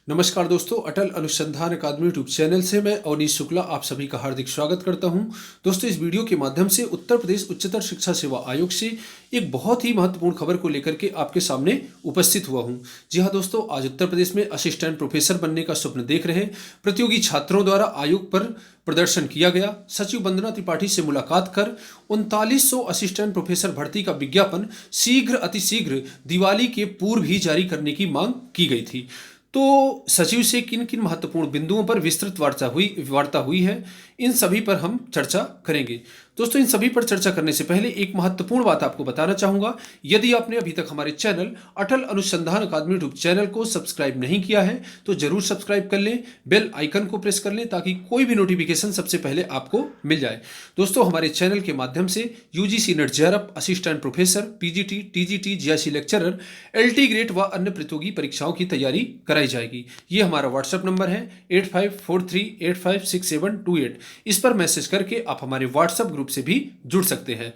नमस्कार दोस्तों, अटल अनुसंधान अकादमी यूट्यूब चैनल से मैं अवनीश शुक्ला आप सभी का हार्दिक स्वागत करता हूं। दोस्तों, इस वीडियो के माध्यम से उत्तर प्रदेश उच्चतर शिक्षा सेवा आयोग से एक बहुत ही महत्वपूर्ण खबर को लेकर के आपके सामने उपस्थित हुआ हूं। जी हां दोस्तों, आज उत्तर प्रदेश में असिस्टेंट प्रोफेसर बनने का स्वप्न देख रहे प्रतियोगी छात्रों द्वारा आयोग पर प्रदर्शन किया गया। सचिव वंदना त्रिपाठी से मुलाकात कर 3900 असिस्टेंट प्रोफेसर भर्ती का विज्ञापन शीघ्र अतिशीघ्र दिवाली के पूर्व ही जारी करने की मांग की गई थी। तो सचिव से किन किन महत्वपूर्ण बिंदुओं पर विस्तृत वार्ता हुई है, इन सभी पर हम चर्चा करेंगे। दोस्तों, इन सभी पर चर्चा करने से पहले एक महत्वपूर्ण बात आपको बताना चाहूंगा। यदि आपने अभी तक हमारे चैनल अटल अनुसंधान अकादमी यूट्यूब चैनल को सब्सक्राइब नहीं किया है तो जरूर सब्सक्राइब कर लें, बेल आइकन को प्रेस कर लें ताकि कोई भी नोटिफिकेशन सबसे पहले आपको मिल जाए। दोस्तों, हमारे चैनल के माध्यम से UGC NET JRF, assistant professor, PGT, TGT, GIC lecturer, LT grade व अन्य प्रतियोगी परीक्षाओं की तैयारी कराई जाएगी। ये हमारा व्हाट्सएप नंबर है 8543856728। इस पर मैसेज करके आप हमारे व्हाट्सएप ग्रुप से भी जुड़ सकते हैं।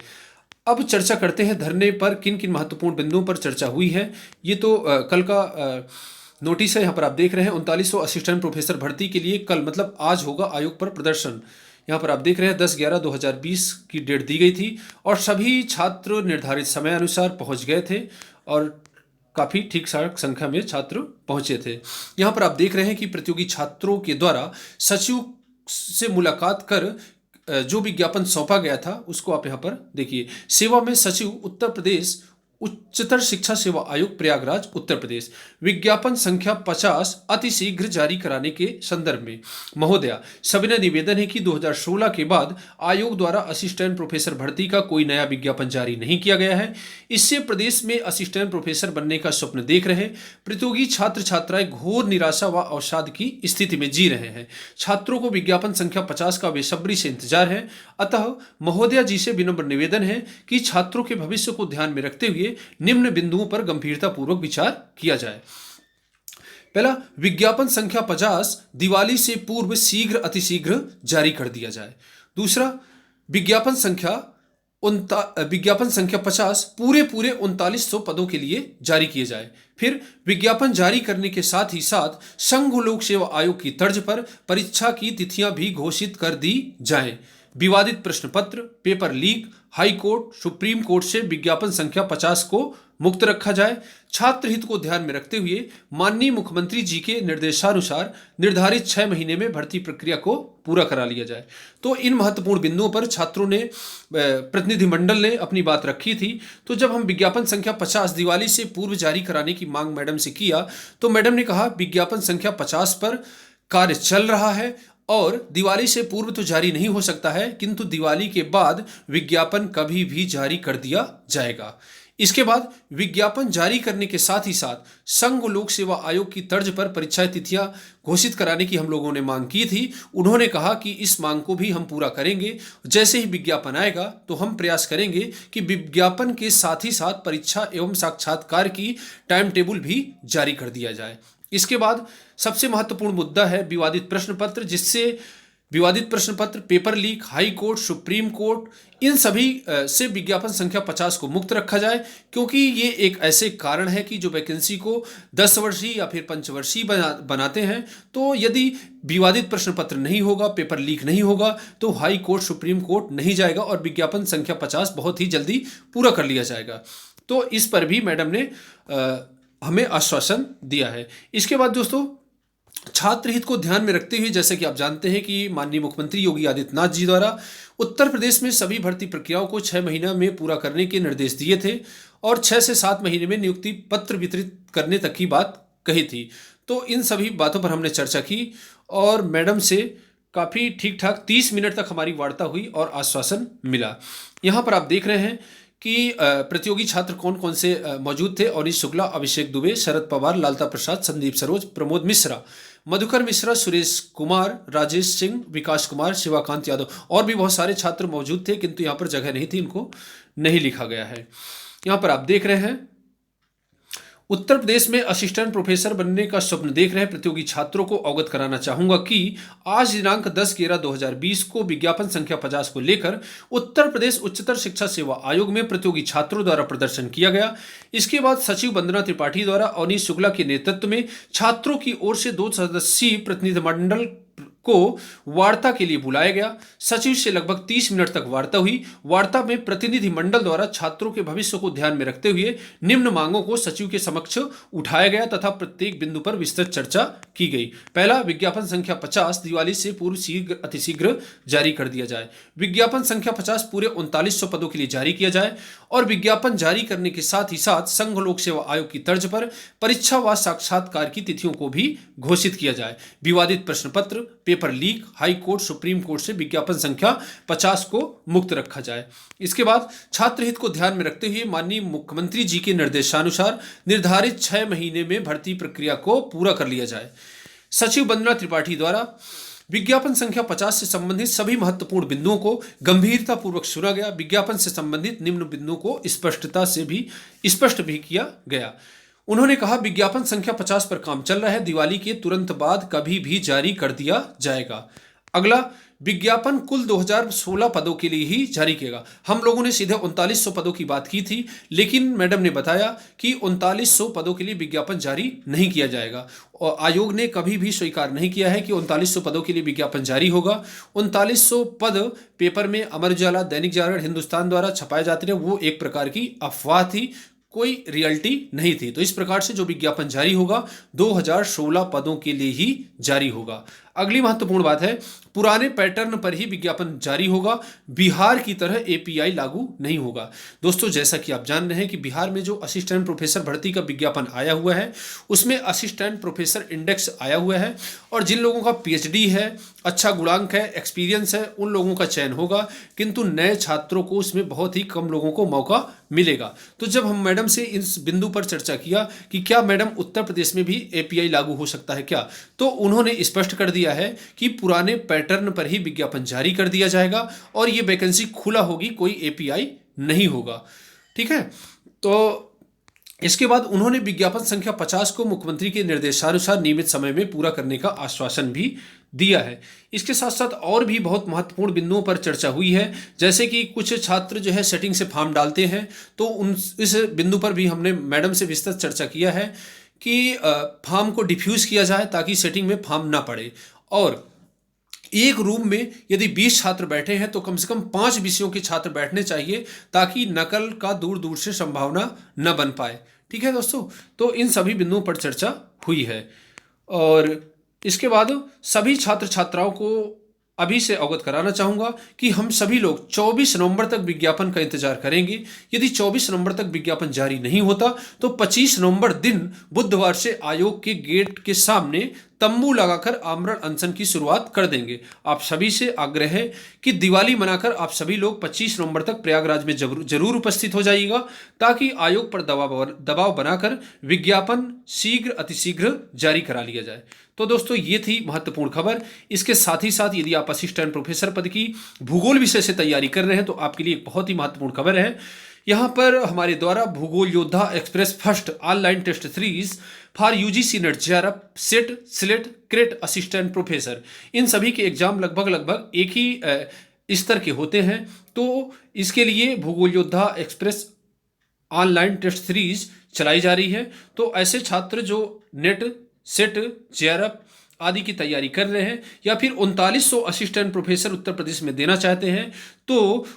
अब चर्चा करते हैं धरने पर किन किन महत्वपूर्ण बिंदुओं पर चर्चा हुई है। ये तो कल का नोटिस है। यहाँ पर आप देख रहे हैं 3900 असिस्टेंट प्रोफेसर भर्ती के लिए कल मतलब आज होगा आयोग पर प्रदर्शन। यहाँ पर आप देख रहे हैं 10/11/2020 की डेट दी गई थी और सभी छात्र निर्धारित समय अनुसार पहुंच गए थे और काफ़ी ठीक ठाक संख्या में छात्र पहुंचे थे। यहाँ पर आप देख रहे हैं कि प्रतियोगी छात्रों के द्वारा सचिव से मुलाकात कर जो विज्ञापन सौंपा गया था उसको आप यहाँ पर देखिए। सेवा में सचिव, उत्तर प्रदेश उच्चतर शिक्षा सेवा आयोग, प्रयागराज, उत्तर प्रदेश। विज्ञापन संख्या 50 अतिशीघ्र जारी कराने के संदर्भ में महोदया, सविनय निवेदन है कि 2016 के बाद आयोग द्वारा असिस्टेंट प्रोफेसर भर्ती का कोई नया विज्ञापन जारी नहीं किया गया है। इससे प्रदेश में असिस्टेंट प्रोफेसर बनने का स्वप्न देख रहे प्रतियोगी छात्र छात्राएं घोर निराशा व अवसाद की स्थिति में जी रहे हैं। छात्रों को विज्ञापन संख्या 50 का बेसब्री से इंतजार है। अतः महोदया जी से विनम्र निवेदन है कि छात्रों के भविष्य को ध्यान में रखते हुए निम्न बिंदुओं पर गंभीरतापूर्वक विचार किया जाए। पहला, विज्ञापन संख्या 50 दिवाली से पूर्व शीघ्र अतिशीघ्र जारी कर दिया जाए। दूसरा, विज्ञापन संख्या 50 पूरे 3900 पदों के लिए जारी किए जाए। फिर विज्ञापन जारी करने के साथ ही साथ संघ लोक सेवा आयोग की तर्ज पर परीक्षा की तिथियां भी घोषित कर दी जाएं। विवादित प्रश्न पत्र, paper leak, high court, supreme court से विज्ञापन संख्या 50 को मुक्त रखा जाए। छात्र हित को ध्यान में रखते हुए माननीय मुख्यमंत्री जी के निर्देशानुसार निर्धारित 6 महीने में भर्ती प्रक्रिया को पूरा करा लिया जाए। तो इन महत्वपूर्ण बिंदुओं पर छात्रों ने, प्रतिनिधिमंडल ने अपनी बात रखी थी। तो जब हम विज्ञापन संख्या 50 दिवाली से पूर्व जारी कराने की मांग मैडम से किया तो मैडम ने कहा विज्ञापन संख्या 50 पर कार्य चल रहा है और दिवाली से पूर्व तो जारी नहीं हो सकता है, किंतु दिवाली के बाद विज्ञापन कभी भी जारी कर दिया जाएगा। इसके बाद विज्ञापन जारी करने के साथ ही साथ संघ लोक सेवा आयोग की तर्ज पर परीक्षा तिथियां घोषित कराने की हम लोगों ने मांग की थी। उन्होंने कहा कि इस मांग को भी हम पूरा करेंगे। जैसे ही विज्ञापन आएगा तो हम प्रयास करेंगे कि विज्ञापन के साथ ही साथ परीक्षा एवं साक्षात्कार की टाइम टेबल भी जारी कर दिया जाए। इसके बाद सबसे महत्वपूर्ण मुद्दा है विवादित प्रश्न पत्र, जिससे विवादित प्रश्न पत्र, paper leak, high court, supreme court, इन सभी से विज्ञापन संख्या 50 को मुक्त रखा जाए, क्योंकि ये एक ऐसे कारण है कि जो वैकेंसी को 10 वर्षीय या फिर पंचवर्षीय बनाते हैं। तो यदि विवादित प्रश्न पत्र नहीं होगा, पेपर लीक नहीं होगा तो हाई कोर्ट, सुप्रीम कोर्ट नहीं जाएगा और विज्ञापन संख्या 50 बहुत ही जल्दी पूरा कर लिया जाएगा। तो इस पर भी मैडम ने हमें आश्वासन दिया है। इसके बाद दोस्तों, छात्र हित को ध्यान में रखते हुए जैसे कि आप जानते हैं कि माननीय मुख्यमंत्री योगी आदित्यनाथ जी द्वारा उत्तर प्रदेश में सभी भर्ती प्रक्रियाओं को 6 महीना में पूरा करने के निर्देश दिए थे और 6 से 7 महीने में नियुक्ति पत्र वितरित करने तक की बात कही थी। तो इन सभी बातों पर हमने चर्चा की और मैडम से काफ़ी ठीक ठाक 30 मिनट तक हमारी वार्ता हुई और आश्वासन मिला। यहाँ पर आप देख रहे हैं कि प्रतियोगी छात्र कौन कौन से मौजूद थे। अवनीश शुक्ला, अभिषेक दुबे, शरद पवार, लालता प्रसाद, संदीप सरोज, प्रमोद मिश्रा, मधुकर मिश्रा, सुरेश कुमार, राजेश सिंह, विकास कुमार, शिवाकांत यादव और भी बहुत सारे छात्र मौजूद थे, किंतु यहाँ पर जगह नहीं थी, इनको नहीं लिखा गया है। यहाँ पर आप देख रहे हैं उत्तर प्रदेश में असिस्टेंट प्रोफेसर बनने का स्वप्न देख रहे प्रतियोगी छात्रों को अवगत कराना चाहूंगा कि आज दिनांक 10/11/2020 को विज्ञापन संख्या 50 को लेकर उत्तर प्रदेश उच्चतर शिक्षा सेवा आयोग में प्रतियोगी छात्रों द्वारा प्रदर्शन किया गया। इसके बाद सचिव वंदना त्रिपाठी द्वारा अवनीश शुक्ला के नेतृत्व में छात्रों की ओर से 2 सदस्यीय प्रतिनिधिमंडल को वार्ता के लिए बुलाया गया। सचिव से लगभग 30 मिनट तक वार्ता हुई। वार्ता में प्रतिनिधि मंडल द्वारा छात्रों के भविष्य को ध्यान में रखते हुए निम्न मांगों को सचिव के समक्ष उठाया गया तथा प्रत्येक बिंदु पर विस्तृत चर्चा की गई। पहला, विज्ञापन संख्या 50 दिवाली से पूर्व अतिशीघ्र जारी कर दिया जाए। विज्ञापन संख्या 50 पूरे 3900 पदों के लिए जारी किया जाए और विज्ञापन जारी करने के साथ ही साथ संघ लोक सेवा आयोग की तर्ज पर परीक्षा व साक्षात्कार की तिथियों को भी घोषित किया जाए। विवादित प्रश्न पत्र, paper leak, high court, supreme court से विज्ञापन संख्या 50 को मुक्त रखा जाए। इसके बाद छात्र हित को ध्यान में रखते हुए माननीय मुख्यमंत्री जी के निर्देशानुसार निर्धारित 6 महीने में भर्ती प्रक्रिया को पूरा कर लिया जाए। सचिव वंदना त्रिपाठी द्वारा विज्ञापन संख्या 50 से संबंधित सभी महत्वपूर्ण बिंदुओं को गंभीरता पूर्वक सुना गया। विज्ञापन से संबंधित निम्न बिंदुओं को स्पष्ट भी किया गया। उन्होंने कहा, विज्ञापन संख्या 50 पर काम चल रहा है, दिवाली के तुरंत बाद कभी भी जारी कर दिया जाएगा। अगला, विज्ञापन कुल 2016 पदों के लिए ही जारी किएगा। हम लोगों ने सीधे 3900 पदों की बात की थी, लेकिन मैडम ने बताया कि 3900 पदों के लिए विज्ञापन जारी नहीं किया जाएगा और आयोग ने कभी भी स्वीकार नहीं किया है कि 3900 पदों के लिए विज्ञापन जारी होगा। 3900 पद पेपर में अमर उजाला, दैनिक जागरण, हिंदुस्तान द्वारा छपाए जाते रहे, वो एक प्रकार की अफवाह थी, कोई रियलिटी नहीं थी। तो इस प्रकार से जो विज्ञापन जारी होगा 2016 पदों के लिए ही जारी होगा। अगली महत्वपूर्ण बात है, पुराने पैटर्न पर ही विज्ञापन जारी होगा, बिहार की तरह एपीआई लागू नहीं होगा। दोस्तों, जैसा कि आप जान रहे हैं कि बिहार में जो असिस्टेंट प्रोफेसर भर्ती का विज्ञापन आया हुआ है उसमें असिस्टेंट प्रोफेसर इंडेक्स आया हुआ है और जिन लोगों का पीएचडी है, अच्छा गुणांक है, एक्सपीरियंस है, उन लोगों का चयन होगा, किंतु नए छात्रों को उसमें बहुत ही कम लोगों को मौका मिलेगा। तो जब हम मैडम से इस बिंदु पर चर्चा किया कि क्या मैडम उत्तर प्रदेश में भी एपीआई लागू हो सकता है क्या, तो उन्होंने स्पष्ट कर दिया है कि पुराने पैटर्न पर ही विज्ञापन जारी कर दिया जाएगा और ये वैकेंसी खुला होगी, कोई एपीआई नहीं होगा। ठीक है, तो इसके बाद उन्होंने विज्ञापन संख्या 50 को मुख्यमंत्री के निर्देशानुसार नियमित समय में पूरा करने का आश्वासन भी दिया है। इसके साथ साथ और भी बहुत महत्वपूर्ण बिंदुओं पर चर्चा हुई है, जैसे कि कुछ छात्र जो है सेटिंग से फॉर्म डालते हैं, तो इस बिंदु पर भी हमने मैडम से विस्तृत चर्चा किया है कि फॉर्म को डिफ्यूज किया जाए ताकि सेटिंग में फॉर्म ना पड़े और एक रूम में यदि 20 छात्र बैठे हैं तो कम से कम 5 विषयों के छात्र बैठने चाहिए ताकि नकल का दूर दूर से संभावना न बन पाए। ठीक है दोस्तों, तो इन सभी बिंदुओं पर चर्चा हुई है और इसके बाद सभी छात्र छात्राओं को अभी से अवगत कराना चाहूंगा कि हम सभी लोग 24 नवंबर तक विज्ञापन का इंतजार करेंगे। यदि 24 नवंबर तक विज्ञापन जारी नहीं होता तो 25 नवंबर दिन बुधवार से आयोग के गेट के सामने तंबू लगाकर आमरण अनशन की शुरुआत कर देंगे। आप सभी से आग्रह है कि दिवाली मनाकर आप सभी लोग 25 नवंबर तक प्रयागराज में जरूर उपस्थित हो जाइएगा ताकि आयोग पर दबाव बनाकर विज्ञापन अतिशीघ्र जारी करा लिया जाए। तो दोस्तों, ये थी महत्वपूर्ण खबर। इसके साथ ही साथ यदि आप असिस्टेंट प्रोफेसर पद की भूगोल विषय से तैयारी कर रहे हैं तो आपके लिए एक बहुत ही महत्वपूर्ण खबर है। यहाँ पर हमारे द्वारा भूगोल योद्धा express first online test series for UGC NET JRF SET SLET CRET assistant professor, इन सभी के एग्जाम लगभग एक ही स्तर के होते हैं। तो इसके लिए भूगोल योद्धा एक्सप्रेस ऑनलाइन टेस्ट सीरीज चलाई जा रही है। तो ऐसे छात्र जो नेट सेट जेआरएफ आदि की तैयारी कर रहे हैं या फिर 3900 असिस्टेंट प्रोफेसर उत्तर प्रदेश में देना चाहते हैं तो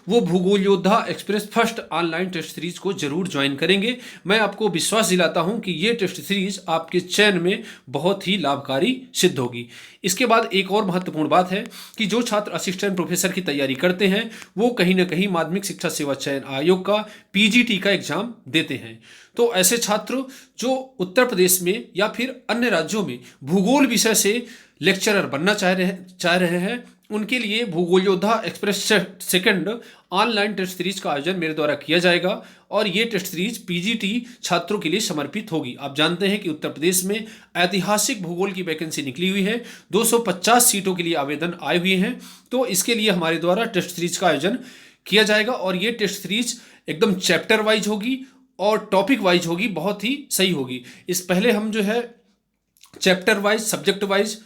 वो भूगोल योद्धा express first online test series को जरूर ज्वाइन करेंगे। मैं आपको विश्वास दिलाता हूं कि ये टेस्ट सीरीज आपके चयन में बहुत ही लाभकारी सिद्ध होगी। इसके बाद एक और महत्वपूर्ण बात है कि जो छात्र असिस्टेंट प्रोफेसर की तैयारी करते हैं वो कहीं ना कहीं माध्यमिक शिक्षा सेवा चयन आयोग का पीजीटी का एग्जाम देते हैं। तो ऐसे छात्र जो उत्तर प्रदेश में या फिर अन्य राज्यों में भूगोल विषय से लेक्चरर बनना चाह रहे हैं उनके लिए भूगोल योद्धा express second online test series का आयोजन मेरे द्वारा किया जाएगा और ये टेस्ट सीरीज पीजीटी छात्रों के लिए समर्पित होगी। आप जानते हैं कि उत्तर प्रदेश में ऐतिहासिक भूगोल की वैकेंसी निकली हुई है, 250 सीटों के लिए आवेदन आए हुए हैं। तो इसके लिए हमारे द्वारा टेस्ट सीरीज का आयोजन किया जाएगा और ये टेस्ट सीरीज एकदम चैप्टर वाइज होगी और टॉपिक वाइज होगी, बहुत ही सही होगी। इस पहले हम जो है chapter wise, subject wise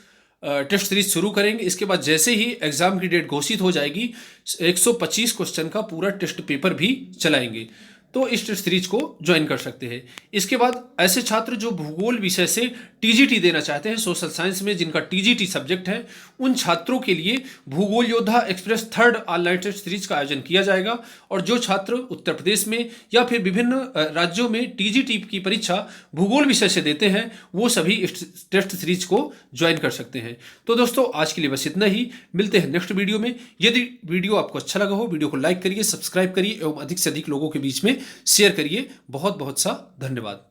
test series शुरू करेंगे। इसके बाद जैसे ही एग्जाम की डेट घोषित हो जाएगी 125 क्वेश्चन का पूरा टेस्ट पेपर भी चलाएंगे, तो इस टेस्ट सीरीज को ज्वाइन कर सकते हैं। इसके बाद ऐसे छात्र जो भूगोल विषय से टीजीटी देना चाहते हैं, सोशल साइंस में जिनका टीजीटी सब्जेक्ट है, उन छात्रों के लिए भूगोल योद्धा express third online test series का आयोजन किया जाएगा। और जो छात्र उत्तर प्रदेश में या फिर विभिन्न राज्यों में टीजीटी की परीक्षा भूगोल विषय से देते हैं, वो सभी इस टेस्ट सीरीज को ज्वाइन कर सकते हैं। तो दोस्तों आज के लिए बस इतना ही, मिलते हैं नेक्स्ट वीडियो में। यदि वीडियो आपको अच्छा लगा हो, वीडियो को लाइक करिए, सब्सक्राइब करिए एवं अधिक से अधिक लोगों के बीच में शेयर करिए। बहुत बहुत सा धन्यवाद।